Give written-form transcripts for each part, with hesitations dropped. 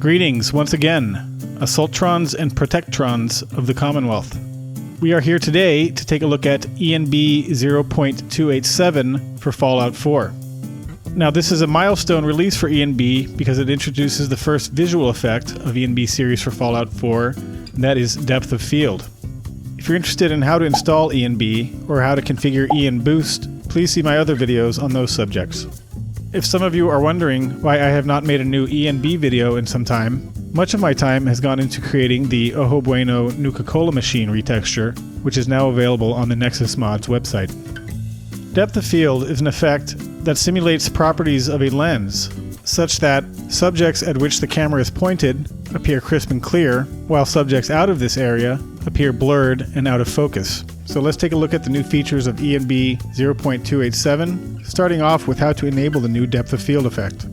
Greetings once again, Assaultrons and Protectrons of the Commonwealth. We are here today to take a look at ENB 0.287 for Fallout 4. Now this is a milestone release for ENB because it introduces the first visual effect of ENB series for Fallout 4, and that is depth of field. If you're interested in how to install ENB or how to configure ENBoost, please see my other videos on those subjects. If some of you are wondering why I have not made a new ENB video in some time, much of my time has gone into creating the Ojo Bueno Nuka-Cola machine retexture, which is now available on the Nexus Mods website. Depth of field is an effect that simulates properties of a lens, such that subjects at which the camera is pointed appear crisp and clear, while subjects out of this area appear blurred and out of focus. So let's take a look at the new features of ENB 0.287, starting off with how to enable the new depth of field effect.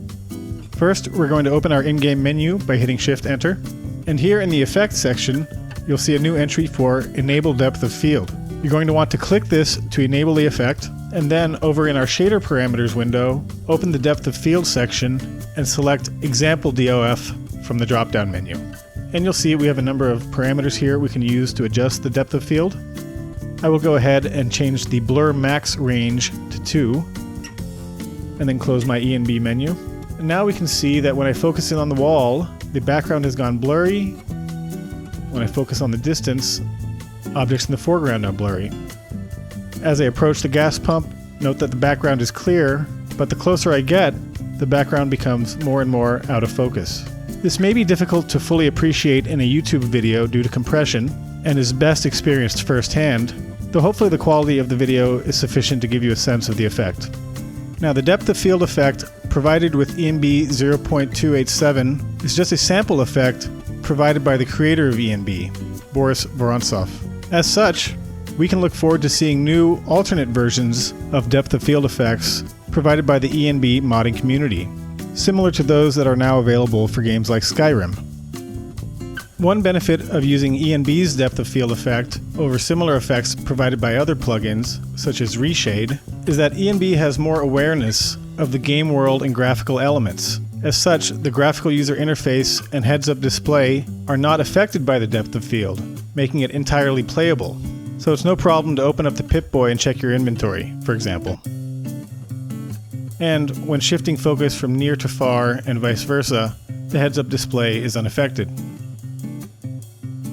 First, we're going to open our in-game menu by hitting Shift-Enter, and here in the Effects section, you'll see a new entry for Enable Depth of Field. You're going to want to click this to enable the effect, and then over in our Shader Parameters window, open the Depth of Field section and select Example DOF from the drop-down menu. And you'll see we have a number of parameters here we can use to adjust the depth of field. I will go ahead and change the blur max range to 2, and then close my ENB menu. And now we can see that when I focus in on the wall, the background has gone blurry. When I focus on the distance, objects in the foreground are blurry. As I approach the gas pump, note that the background is clear, but the closer I get, the background becomes more and more out of focus. This may be difficult to fully appreciate in a YouTube video due to compression, and is best experienced firsthand, though hopefully the quality of the video is sufficient to give you a sense of the effect. Now the depth of field effect provided with ENB 0.287 is just a sample effect provided by the creator of ENB, Boris Vorontsov. As such, we can look forward to seeing new alternate versions of depth of field effects provided by the ENB modding community, similar to those that are now available for games like Skyrim. One benefit of using ENB's depth of field effect over similar effects provided by other plugins, such as Reshade, is that ENB has more awareness of the game world and graphical elements. As such, the graphical user interface and heads-up display are not affected by the depth of field, making it entirely playable. So it's no problem to open up the Pip-Boy and check your inventory, for example. And when shifting focus from near to far and vice versa, the heads-up display is unaffected.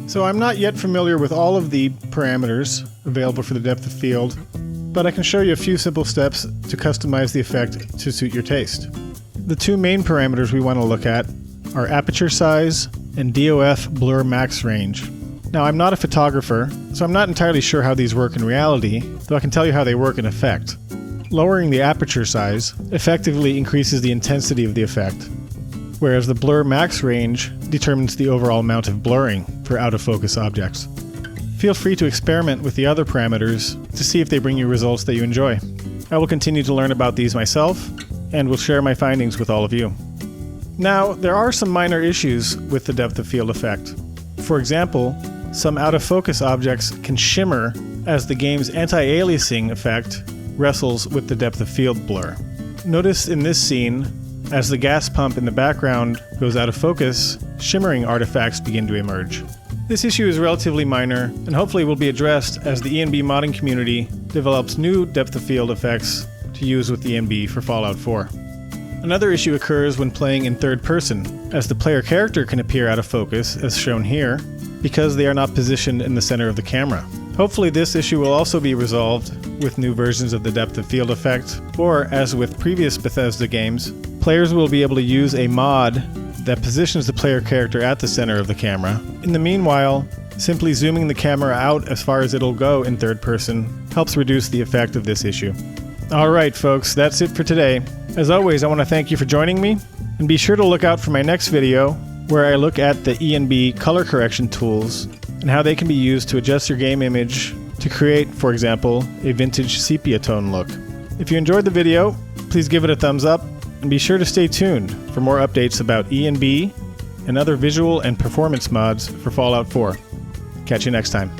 So I'm not yet familiar with all of the parameters available for the depth of field, but I can show you a few simple steps to customize the effect to suit your taste. The two main parameters we want to look at are aperture size and DOF blur max range. Now I'm not a photographer, so I'm not entirely sure how these work in reality, though I can tell you how they work in effect. Lowering the aperture size effectively increases the intensity of the effect, whereas the blur max range determines the overall amount of blurring for out-of-focus objects. Feel free to experiment with the other parameters to see if they bring you results that you enjoy. I will continue to learn about these myself, and will share my findings with all of you. Now, there are some minor issues with the depth of field effect. For example, some out-of-focus objects can shimmer as the game's anti-aliasing effect wrestles with the depth of field blur. Notice in this scene, as the gas pump in the background goes out of focus, shimmering artifacts begin to emerge. This issue is relatively minor, and hopefully will be addressed as the ENB modding community develops new depth of field effects to use with ENB for Fallout 4. Another issue occurs when playing in third person, as the player character can appear out of focus, as shown here, because they are not positioned in the center of the camera. Hopefully this issue will also be resolved with new versions of the depth of field effect, or as with previous Bethesda games, players will be able to use a mod that positions the player character at the center of the camera. In the meanwhile, simply zooming the camera out as far as it'll go in third person helps reduce the effect of this issue. Alright folks, that's it for today. As always, I want to thank you for joining me, and be sure to look out for my next video where I look at the ENB color correction tools and how they can be used to adjust your game image to create, for example, a vintage sepia tone look. If you enjoyed the video, please give it a thumbs up, and be sure to stay tuned for more updates about ENB and other visual and performance mods for Fallout 4. Catch you next time.